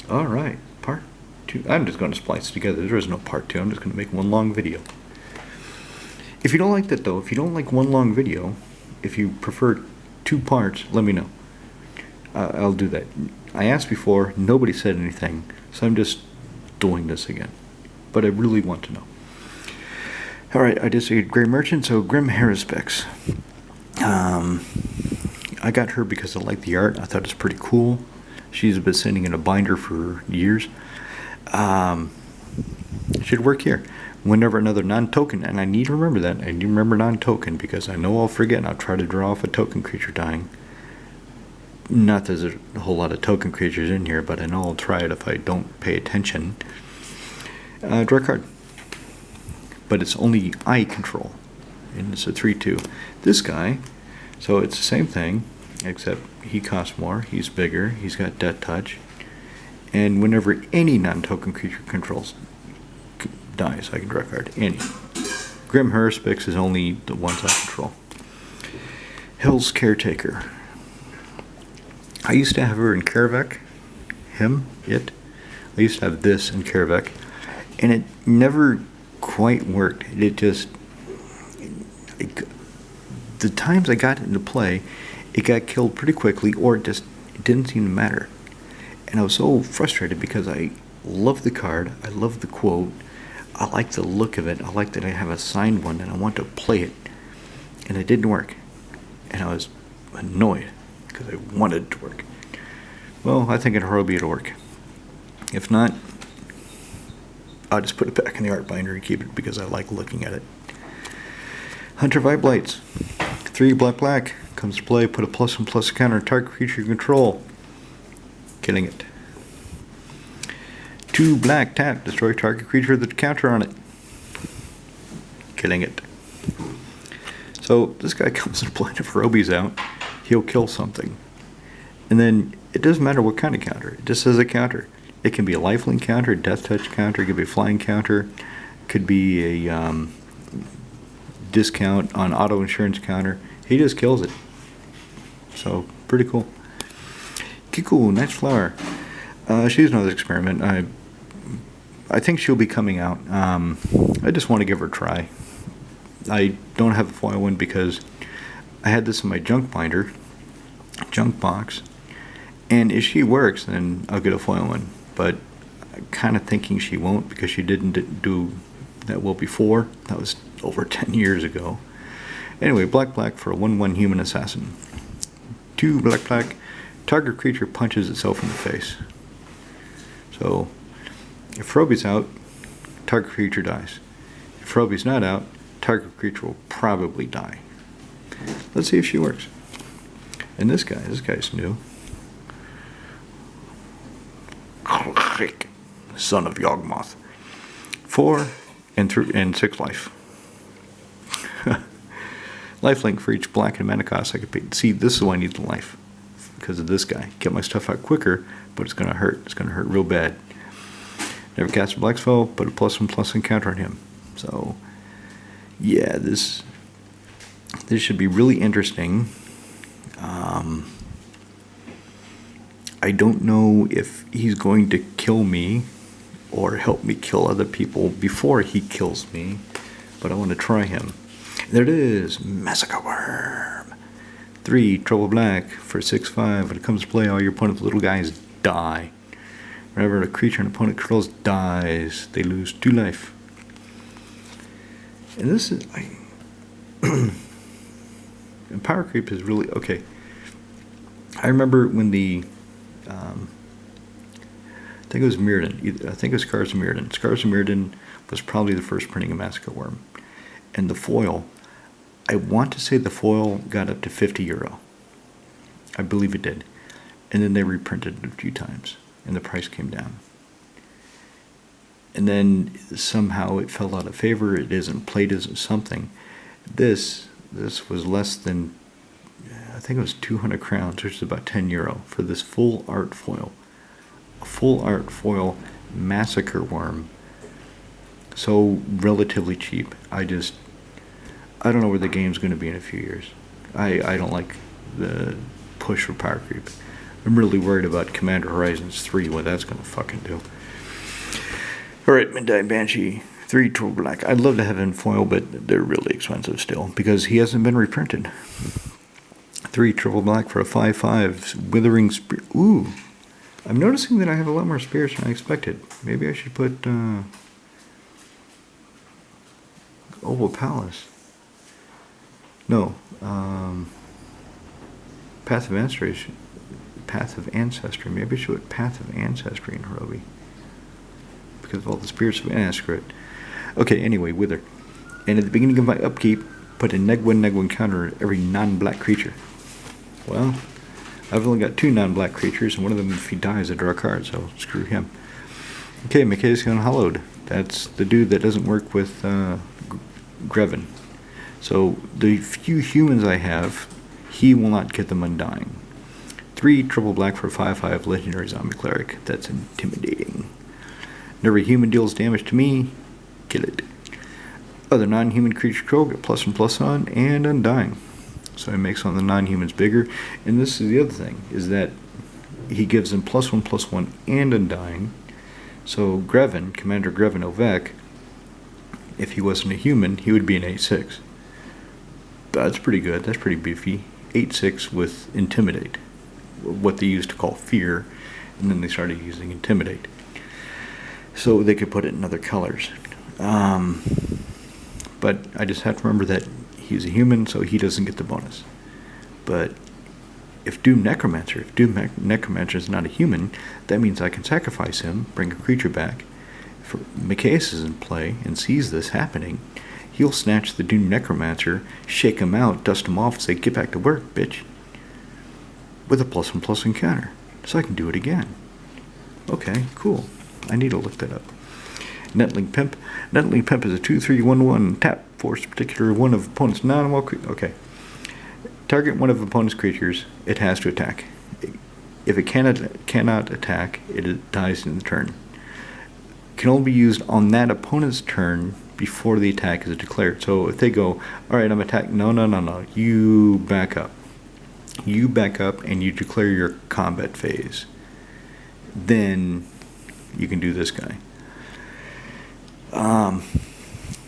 Alright, part 2. I'm just going to splice together. There is no part 2. I'm just going to make one long video. If you don't like that though, if you don't like one long video, if you prefer 2 parts, let me know. I'll do that. I asked before, nobody said anything, so I'm just doing this again. But I really want to know. Alright, I just ate Grey Merchant, so Grim Harrispex. I got her because I liked the art. I thought it was pretty cool. She's been sitting in a binder for years. Should work here. Whenever another non-token, and I need to remember that. I need to remember non-token because I know I'll forget and I'll try to draw off a token creature dying. Not that there's a whole lot of token creatures in here, but I know I'll try it if I don't pay attention. Draw a card. But it's only I control. And it's a 3/2. This guy, so it's the same thing, except he costs more, he's bigger, he's got Death Touch. And whenever any non-token creature controls dies, I can draw a card. Any. Grim Harrispex is only the ones I control. Hill's Caretaker. I used to have her in Karavek. It. I used to have this in Karavek. And it never quite worked. It just... the times I got into play, it got killed pretty quickly, or it didn't seem to matter. And I was so frustrated because I love the card, I love the quote, I like the look of it, I like that I have a signed one and I want to play it. And it didn't work. And I was annoyed because I wanted it to work. Well, I think in Horobi it'll work. If not, I'll just put it back in the art binder and keep it because I like looking at it. Hunter Vibe Lights. 3 black. Comes to play, put a +1/+1 counter on target creature you control. Killing it. 2 black, tap, destroy target creature with a counter on it. Killing it. So this guy comes to play, if Horobi's out, he'll kill something. And then it doesn't matter what kind of counter, it just says a counter. It can be a lifelink counter, a death touch counter, it could be a flying counter, it could be a discount on auto insurance counter. He just kills it. So, pretty cool. Kiku, Nice Flower. She's another experiment. I think she'll be coming out. I just want to give her a try. I don't have a foil one because I had this in my junk binder, junk box, and if she works, then I'll get a foil one. But I'm kind of thinking she won't because she didn't do that well before. That was over 10 years ago. Anyway, black for a 1/1 human assassin. 2 black. Target creature punches itself in the face. So, if Horobi's out, target creature dies. If Horobi's not out, target creature will probably die. Let's see if she works. And this guy's new. Son of Yawgmoth. 4 and 6 life. Lifelink for each black and mana cost I could pay. See, this is why I need the life. Because of this guy. Get my stuff out quicker, but it's going to hurt. It's going to hurt real bad. Never cast a black spell, put a +1/+1 counter on him. So, yeah, this should be really interesting. I don't know if he's going to kill me or help me kill other people before he kills me, but I want to try him. There it is, Massacre Worm. 3 trouble black for 6/5. When it comes to play, all your opponent's little guys die. Whenever a creature an opponent controls dies, they lose 2 life. And this is and power creep is really okay. I remember when the I think it was Mirrodin. I think it was Scars of Mirrodin. Scars of Mirrodin was probably the first printing of Massacre Worm. And the foil, I want to say the foil got up to €50. I believe it did. And then they reprinted it a few times, and the price came down. And then somehow it fell out of favor. It isn't played as something. This was less than, I think it was 200 crowns, which is about €10 for this full art foil. A full art foil Massacre Worm. So relatively cheap. I don't know where the game's going to be in a few years. I don't like the push for power creep. I'm really worried about Commander Horizons 3, what that's going to fucking do. Alright, Midnight Banshee, 3 Triple Black. I'd love to have him foil, but they're really expensive still, because he hasn't been reprinted. 3 Triple Black for a 5/5, Withering Spear. Ooh, I'm noticing that I have a lot more spears than I expected. Maybe I should put Oval Palace. No, Path of Ancestry. Path of Ancestry. Maybe I should put Path of Ancestry in Horobi, because of all the spirits of screw it. Okay, anyway, Wither. And at the beginning of my upkeep, put a neg1 counter every non-black creature. Well, I've only got 2 non-black creatures, and one of them, if he dies, I draw a card, so screw him. Okay, Mikaeus Unhallowed. That's the dude that doesn't work with Grevin. So the few humans I have, he will not get them undying. 3 Triple Black for 5/5 Legendary Zombie Cleric. That's intimidating. Whenever a human deals damage to me, kill it. Other non-human creature control get +1/+1 on and undying. So he makes on the non-humans bigger. And this is the other thing, is that he gives them +1/+1 and undying. So Grevin, Commander Grevin Ovek, if he wasn't a human, he would be an 8/6. That's pretty good. That's pretty beefy. 8/6 with Intimidate, what they used to call Fear, and then they started using Intimidate. So they could put it in other colors. But I just have to remember that he's a human, so he doesn't get the bonus. But if Doom Necromancer is not a human, that means I can sacrifice him, bring a creature back. If Mikaeus is in play and sees this happening, he'll snatch the Doom Necromancer, shake him out, dust him off, and say, "Get back to work, bitch," with a +1/+1 counter. So I can do it again. Okay, cool. I need to look that up. Netling Pimp. Netling Pimp is a 2/3/1/1 tap. Force particular one of opponent's non-wild creatures. Okay. Target one of opponent's creatures. It has to attack. If it cannot attack, it dies in the turn. Can only be used on that opponent's turn before the attack is declared. So if they go, "Alright, I'm attacking," no. You back up. You back up and you declare your combat phase. Then you can do this guy.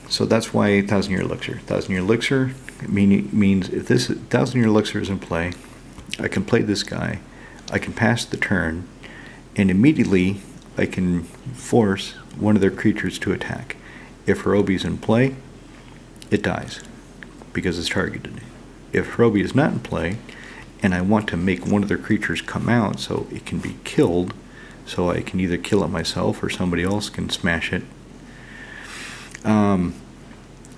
So that's why 1,000-Year Elixir. 1,000-Year Elixir means if this 1,000-Year Elixir is in play, I can play this guy, I can pass the turn, and immediately I can force one of their creatures to attack. If Horobi is in play, it dies because it's targeted. If Horobi is not in play, and I want to make one of their creatures come out so it can be killed, so I can either kill it myself or somebody else can smash it,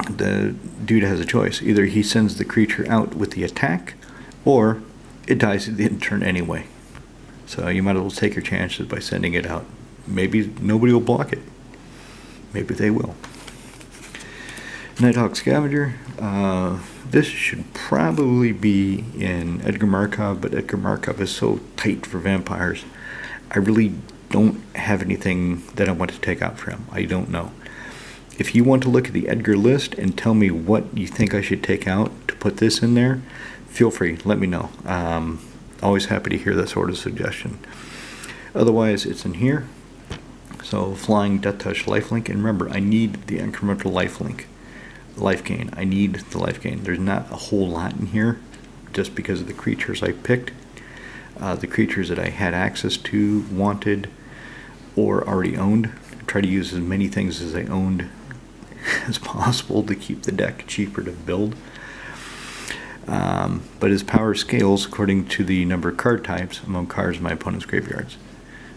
the dude has a choice. Either he sends the creature out with the attack, or it dies at the end of the turn anyway. So you might as well take your chances by sending it out. Maybe nobody will block it. Maybe they will. Nighthawk Scavenger. This should probably be in Edgar Markov, but Edgar Markov is so tight for vampires. I really don't have anything that I want to take out for him. I don't know. If you want to look at the Edgar list and tell me what you think I should take out to put this in there, feel free. Let me know. Always happy to hear that sort of suggestion. Otherwise, it's in here. So Flying, Death Touch, Lifelink. And remember, I need the incremental lifelink. Life gain. I need the life gain. There's not a whole lot in here just because of the creatures I picked. The creatures that I had access to, wanted, or already owned. Try to use as many things as I owned as possible to keep the deck cheaper to build. But his power scales according to the number of card types among cards in my opponent's graveyards.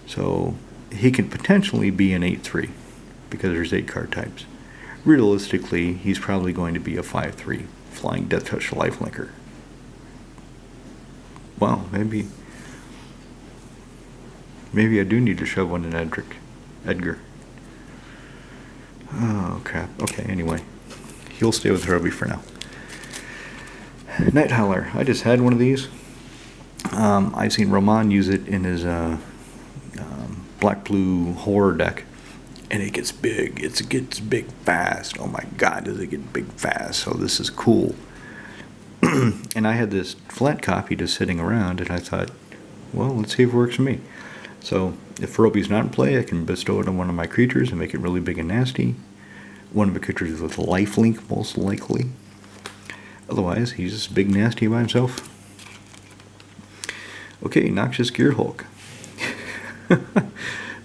So he could potentially be an 8/3 because there's 8 card types. Realistically, he's probably going to be a 5/3 Flying, Death Touch, Lifelinker. Well, maybe I do need to shove one in Edgar. Oh, crap. Okay, anyway. He'll stay with Horobi for now. Night Howler. I just had one of these. I've seen Roman use it in his black-blue horror deck. And it gets big. It gets big fast. Oh my god, does it get big fast. So this is cool. And I had this flat copy just sitting around, and I thought, well, let's see if it works for me. So if Horobi's not in play, I can bestow it on one of my creatures and make it really big and nasty. One of my creatures with lifelink, most likely. Otherwise, he's just big nasty by himself. Okay, Noxious Gear Hulk.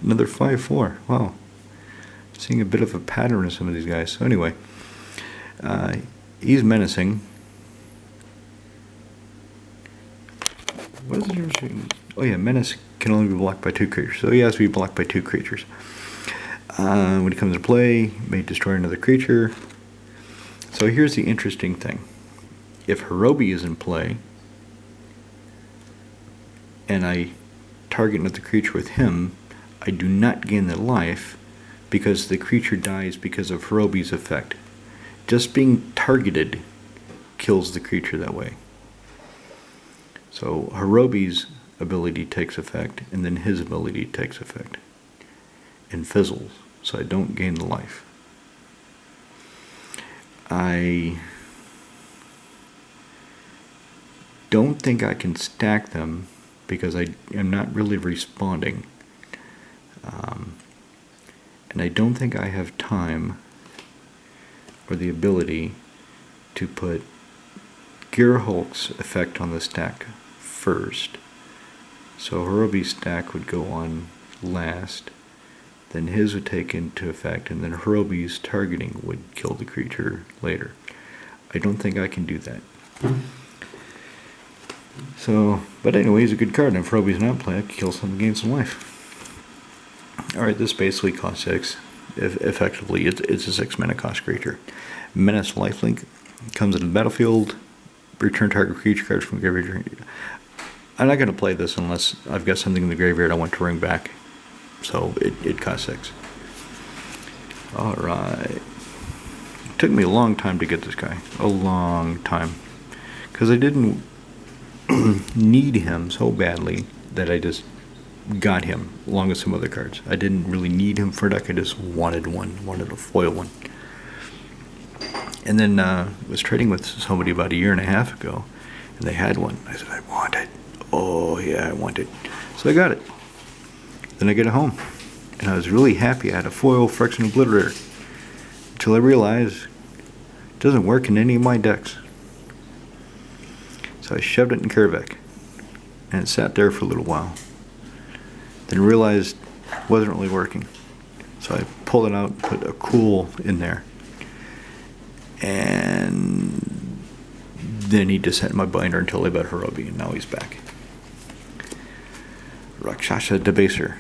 Another 5/4. Wow. Seeing a bit of a pattern in some of these guys. So anyway, he's menacing. What is it? Oh yeah, menace can only be blocked by 2 creatures. So he has to be blocked by 2 creatures. When he comes to play, may destroy another creature. So here's the interesting thing. If Horobi is in play, and I target another creature with him, I do not gain the life because the creature dies because of Horobi's effect. Just being targeted kills the creature that way. So Horobi's ability takes effect, and then his ability takes effect and fizzles, so I don't gain the life. I don't think I can stack them because I am not really responding. And I don't think I have time or the ability to put Gear Hulk's effect on the stack first. So Horobi's stack would go on last, then his would take into effect, and then Horobi's targeting would kill the creature later. I don't think I can do that. So, but anyway, he's a good card, and if Horobi's not played, I can kill something, gain some life. Alright, this basically costs 6. Effectively, it's a 6 mana cost creature. Menace lifelink comes into the battlefield. Return target creature cards from graveyard. I'm not going to play this unless I've got something in the graveyard I want to bring back. So it costs 6. Alright. It took me a long time to get this guy. A long time. Because I didn't need him so badly that I just got him along with some other cards. I didn't really need him for a deck. I just wanted one. Wanted a foil one. And then was trading with somebody about 1.5 years ago, and they had one. I said, I want it. Oh yeah, I want it. So I got it. Then I get it home, and I was really happy I had a foil Phyrexian Obliterator, until I realized it doesn't work in any of my decks. So I shoved it in Kervek, and it sat there for a little while. Then realized it wasn't really working. So I pulled it out and put a cool in there. And then he just had my binder until I bet Horobi, and now he's back. Rakshasa Debaser.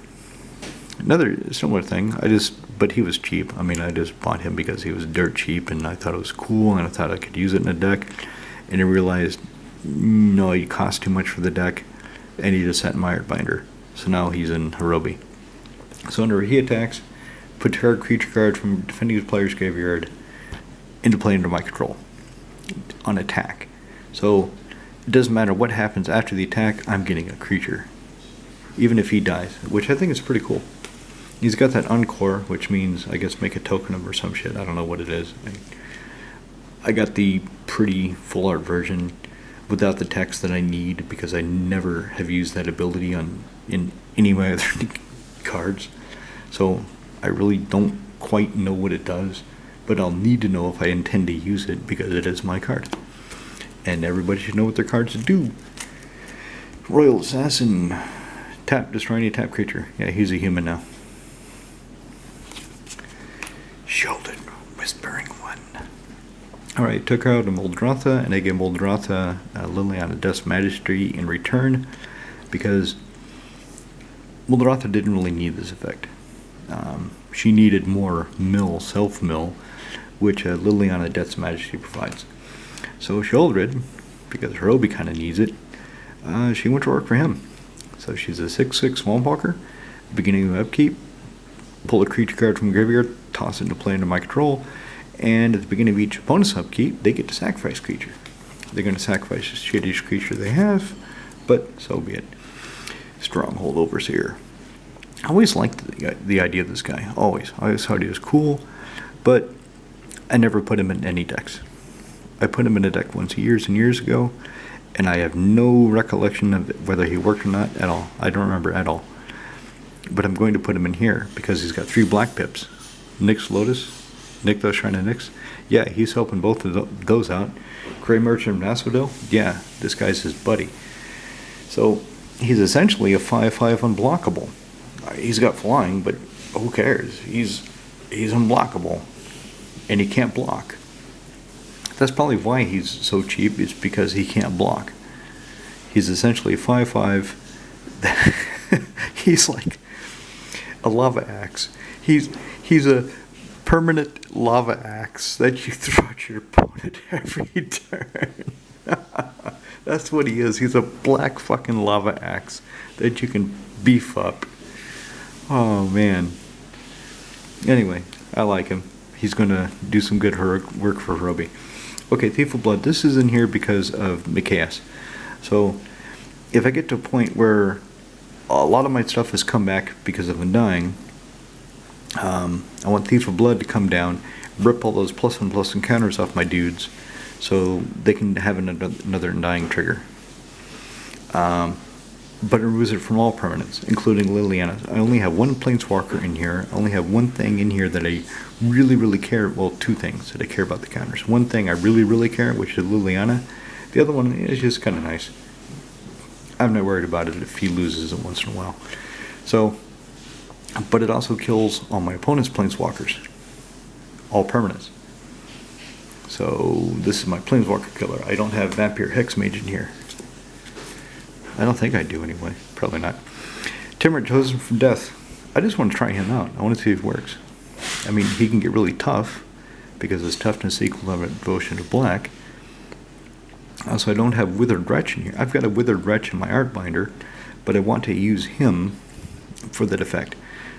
Another similar thing. But he was cheap. I mean, I just bought him because he was dirt cheap, and I thought it was cool, and I thought I could use it in a deck. And I realized, no, he cost too much for the deck, and he just had my binder. So now he's in Horobi. So under he attacks, put target creature card from defending his player's graveyard into play under my control on attack. So it doesn't matter what happens after the attack, I'm getting a creature, even if he dies, which I think is pretty cool. He's got that Encore, which means I guess make a token of him or some shit. I don't know what it is. I got the pretty full art version without the text that I need because I never have used that ability in any of my other cards. So I really don't quite know what it does, but I'll need to know if I intend to use it because it is my card. And everybody should know what their cards do. Royal Assassin. Tap, destroy any tap creature. Yeah, he's a human now. Sheldon, Whispering One. Alright, took out a Muldrotha, and I gave Muldrotha Liliana Dust Majesty in return because Muldrotha didn't really need this effect. She needed more self-mill, which Liliana Dust Majesty provides. So Sheoldred, because Horobi kind of needs it, she went to work for him. So she's a 6/6 Swampwalker. Beginning of upkeep, pull a creature card from graveyard, toss it into play under my control, and at the beginning of each opponent's upkeep, they get to sacrifice creature. They're going to sacrifice the shittiest creature they have, but so be it. Stronghold Overseer. I always liked the idea of this guy. Always. I always thought he was cool, but I never put him in any decks. I put him in a deck once years and years ago, and I have no recollection of whether he worked or not at all. I don't remember at all. But I'm going to put him in here because he's got 3 black pips. Nyx Lotus, Nykthos Shrine of Nyx. Yeah, he's helping both of those out. Gray Merchant of Asphodel. Yeah, this guy's his buddy. So he's essentially a 5/5 unblockable. He's got flying, but who cares? He's unblockable, and he can't block. That's probably why he's so cheap. It's because he can't block. He's essentially a 5/5. He's like a lava axe. He's a permanent lava axe that you throw at your opponent every turn. That's what he is. He's a black fucking lava axe that you can beef up. Oh man. Anyway, I like him. He's gonna do some good work for Horobi. Okay, Thief of Blood. This is in here because of Mikaeus. So if I get to a point where a lot of my stuff has come back because of Undying, I want Thief of Blood to come down, rip all those +1/+1 encounters off my dudes, so they can have another Undying trigger. But it removes it from all permanents, including Liliana. I only have 1 Planeswalker in here. I only have 1 thing in here that I really, really care. Well, 2 things that I care about the counters. 1 thing I really, really care, which is Liliana. The other one is just kind of nice. I'm not worried about it if he loses it once in a while. So, but it also kills all my opponent's Planeswalkers. All permanents. So, this is my Planeswalker killer. I don't have Vampire Hexmage in here. I don't think I do anyway. Probably not. Timur Chosen from Death. I just want to try him out. I want to see if it works. I mean, he can get really tough because his toughness equal to devotion to black. Also, I don't have Withered Wretch in here. I've got a Withered Wretch in my art binder, but I want to use him for that effect.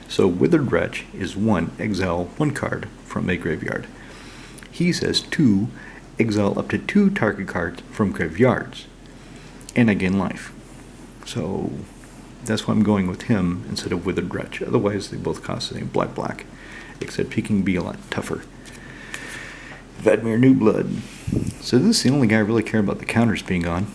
So Withered Wretch is 1, exile 1 card from a graveyard. He says 2, exile up to 2 target cards from graveyards, and I gain life. So that's why I'm going with him instead of Withered Wretch. Otherwise, they both cost the same black, except he can be a lot tougher. Vadmir New Blood. So this is the only guy I really care about the counters being on.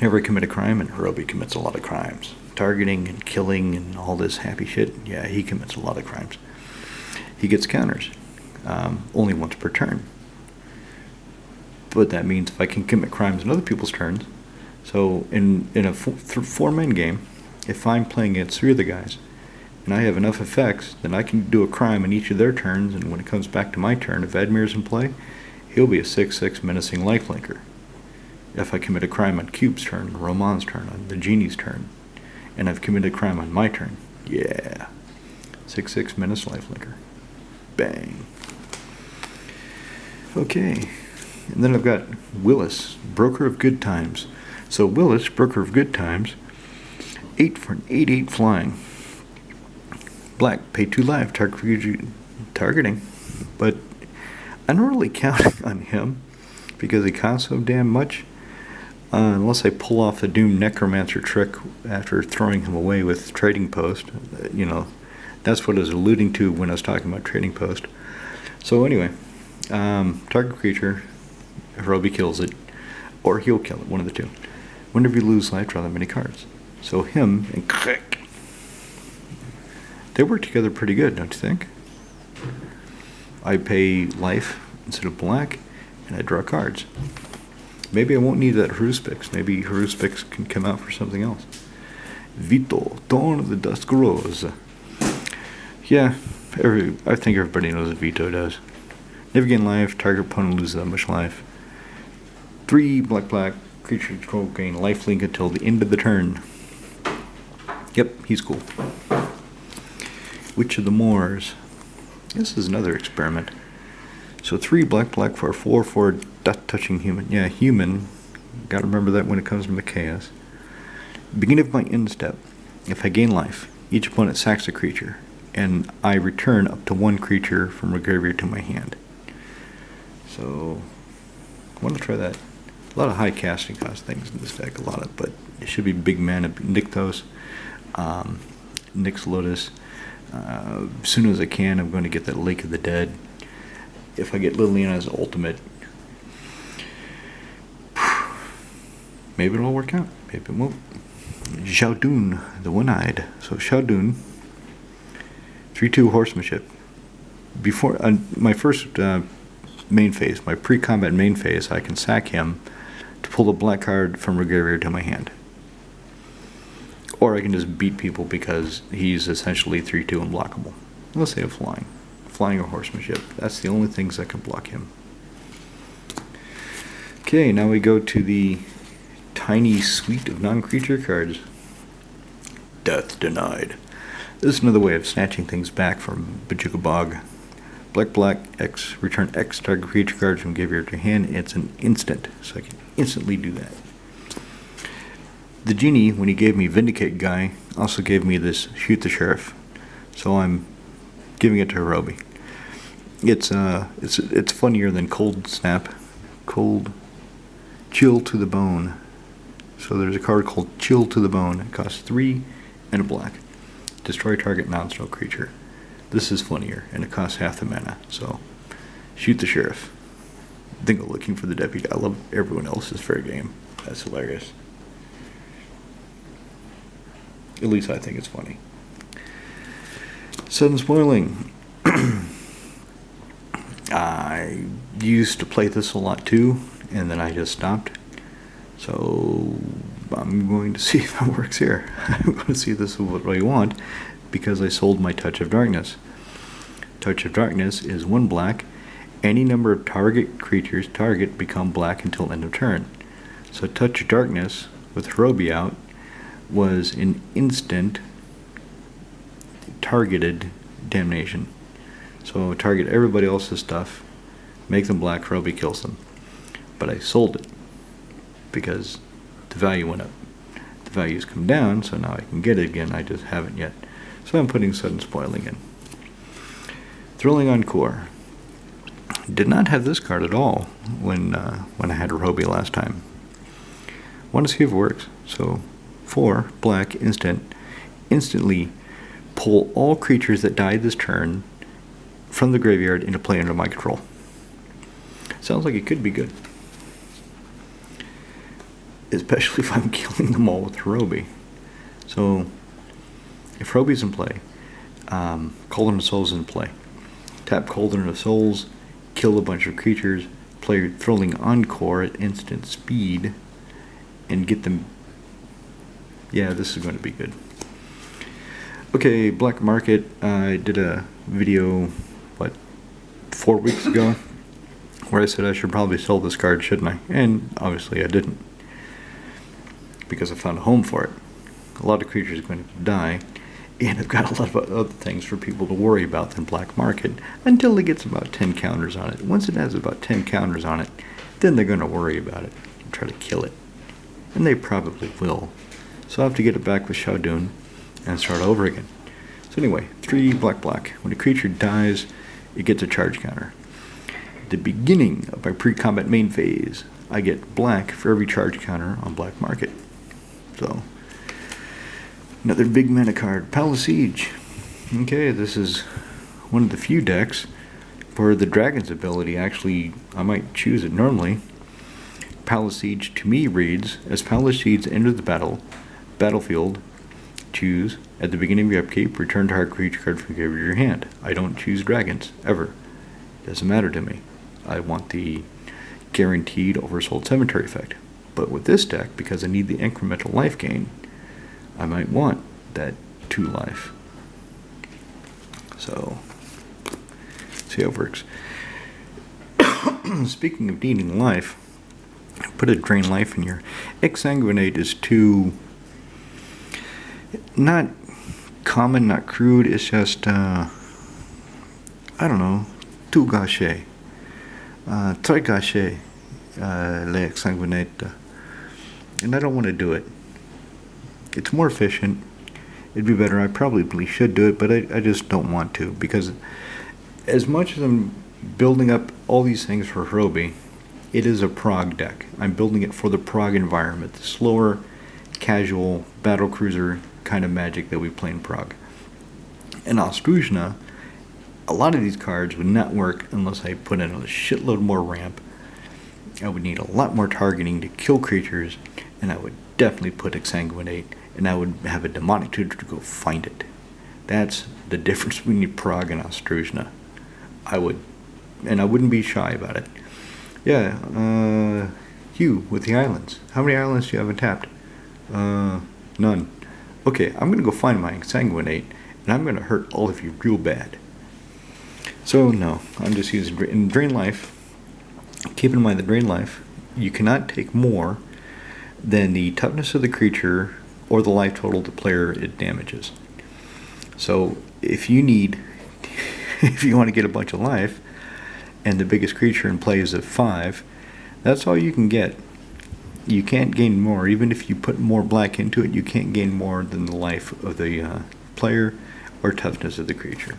Never commit a crime, and Horobi commits a lot of crimes. Targeting and killing and all this happy shit. Yeah, he commits a lot of crimes. He gets counters. Only once per turn. But that means if I can commit crimes in other people's turns, so in a 4-man game, if I'm playing against 3 of the guys, and I have enough effects, then I can do a crime in each of their turns, and when it comes back to my turn, if Vadmir's in play, he'll be a 6/6 menacing lifelinker. If I commit a crime on Cube's turn, Roman's turn, on the Genie's turn, and I've committed a crime on my turn, yeah, 6/6 menace lifelinker. Bang. Okay, and then I've got Willis, Broker of Good Times. So Willis, Broker of Good Times, 8 for an 8/8 flying. Black, pay 2 life, targeting. But I'm not really counting on him because he costs so damn much. Unless I pull off the Doom Necromancer trick after throwing him away with Trading Post. You know, that's what I was alluding to when I was talking about Trading Post. So anyway, target creature, Horobi kills it, or he'll kill it, one of the 2. Whenever you lose life, draw that many cards. So him and click. They work together pretty good, don't you think? I pay life instead of black, and I draw cards. Maybe I won't need that Haruspix. Maybe Haruspix can come out for something else. Vito, Dawn of the Dusk Rose. Yeah, I think everybody knows what Vito does. Never gain life, target opponent loses that much life. 3 black, creature control gain lifelink until the end of the turn. Yep, he's cool. Witch of the Moors. This is another experiment. So 3 black for a 4/4 touching human. Yeah, human. Gotta remember that when it comes to Mikaeus. Beginning of my end step. If I gain life, each opponent sacks a creature, and I return up to 1 creature from a graveyard to my hand. So I want to try that. A lot of high casting cost things in this deck, but it should be big mana. Nykthos, Nyx Lotus. As soon as I can, I'm going to get that Lake of the Dead. If I get Liliana's ultimate, maybe it'll work out. Maybe it won't. Xiaodun, the one-eyed. So Xiaodun, 3/2 horsemanship. Before my first main phase, my pre-combat main phase, I can sack him to pull a black card from a graveyard to my hand. Or I can just beat people because he's essentially 3/2 unblockable. Let's say a flying. Flying or horsemanship. That's the only things that can block him. Okay, now we go to the tiny suite of non-creature cards. Death Denied. This is another way of snatching things back from Bajuka Bog. Black, X, return X target creature cards from graveyard to hand. It's an instant, so I can instantly do that. The genie, when he gave me Vindicate Guy, also gave me this Shoot the Sheriff. So I'm giving it to Horobi. It's funnier than Cold Snap. Cold Chill to the Bone. So there's a card called Chill to the Bone. It costs 3 and a black. Destroy target non-spell creature. This is funnier, and it costs half the mana. So, Shoot the Sheriff. Dingo looking for the deputy. I love everyone else's fair game. That's hilarious. At least I think it's funny. Sudden Spoiling. I used to play this a lot too, and then I just stopped. So I'm going to see if it works here. I'm going to see if this is what I want, because I sold my Touch of Darkness. Touch of Darkness is 1 black. Any number of target creatures become black until end of turn. So Touch of Darkness with Horobi out was an instant targeted damnation. So target everybody else's stuff, make them black, Horobi kills them. But I sold it because the value went up. The value's come down, so now I can get it again. I just haven't yet. So I'm putting Sudden Spoiling in. Thrilling Encore. Did not have this card at all when I had Horobi last time. Want to see if it works. So 4 black instantly pull all creatures that died this turn from the graveyard into play under my control. Sounds like it could be good. Especially if I'm killing them all with Horobi. So, if Horobi's in play, Cauldron of Souls is in play. Tap Cauldron of Souls, kill a bunch of creatures, play Thrilling Encore at instant speed, and get them. Yeah, this is going to be good. Okay, Black Market. I did a video, 4 weeks ago, where I said I should probably sell this card, shouldn't I? And obviously I didn't, because I found a home for it. A lot of creatures are going to die, and I've got a lot of other things for people to worry about than Black Market until it gets about 10 counters on it. Once it has about 10 counters on it, then they're going to worry about it and try to kill it. And they probably will. So I have to get it back with Xiaodun and start over again. So anyway, 3 black. When a creature dies, it gets a charge counter. At the beginning of my pre-combat main phase, I get black for every charge counter on Black Market. So, another big mana card, Palace Siege. Okay, this is one of the few decks where the Dragon's ability actually, I might choose it normally. Palace Siege to me reads, as Palace Siege enters the battlefield, choose, at the beginning of your upkeep, return target creature card from your hand. I don't choose dragons, ever. Doesn't matter to me. I want the guaranteed Oversold Cemetery effect. But with this deck, because I need the incremental life gain, I might want that 2 life. So, see how it works. Speaking of needing life, put a drain life in here. Exsanguinate is too, not common, not crude, it's just, I don't know, tout gâché. Très gâché, l'exsanguinate. And I don't want to do it. It's more efficient. It'd be better. I probably should do it, but I just don't want to, because as much as I'm building up all these things for Horobi, it is a prog deck. I'm building it for the prog environment, the slower, casual, battle cruiser kind of magic that we play in prog. In Ostruzhna, a lot of these cards would not work unless I put in a shitload more ramp I would need a lot more targeting to kill creatures, and I would definitely put Exsanguinate, and I would have a demonic tutor to go find it. That's the difference between Prague and Ostruzhna. I wouldn't be shy about it. Yeah, you with the islands. How many islands do you have untapped? None. Okay, I'm gonna go find my Exsanguinate, and I'm gonna hurt all of you real bad. So no, I'm just using Drain Life. Keep in mind the Drain Life, you cannot take more than the toughness of the creature or the life total the player it damages. So if you want to get a bunch of life, and the biggest creature in play is at 5, that's all you can get. You can't gain more. Even if you put more black into it, you can't gain more than the life of the player or toughness of the creature.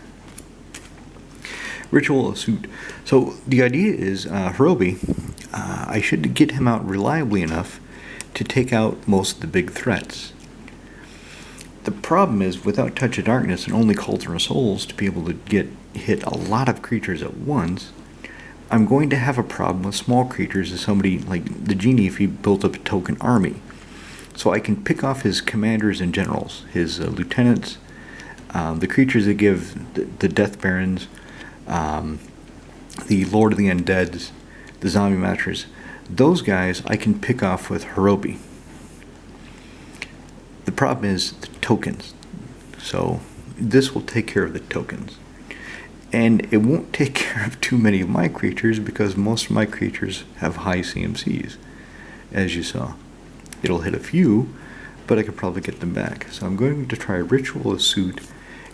Ritual Suit. So the idea is Horobi, I should get him out reliably enough to take out most of the big threats. The problem is, without Touch of Darkness and only Cauldron of Souls to be able to hit a lot of creatures at once, I'm going to have a problem with small creatures as somebody like the Genie if he built up a token army. So I can pick off his commanders and generals, his lieutenants, the creatures that give the Death Barons, the Lord of the Undeads, the Zombie Masters. Those guys I can pick off with Horobi. The problem is the tokens. So this will take care of the tokens. And it won't take care of too many of my creatures because most of my creatures have high CMCs, as you saw. It'll hit a few, but I could probably get them back. So I'm going to try Ritual of Suit,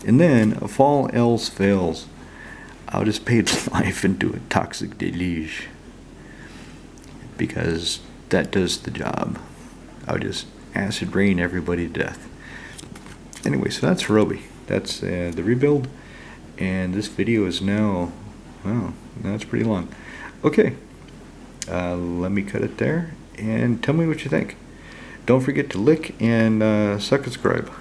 and then if all else fails, I'll just pay life and do a Toxic Deluge, because that does the job. I'll just acid rain everybody to death. Anyway, so that's Horobi. That's the rebuild. And this video is now, wow, that's pretty long. Okay, let me cut it there, and tell me what you think. Don't forget to lick and subscribe.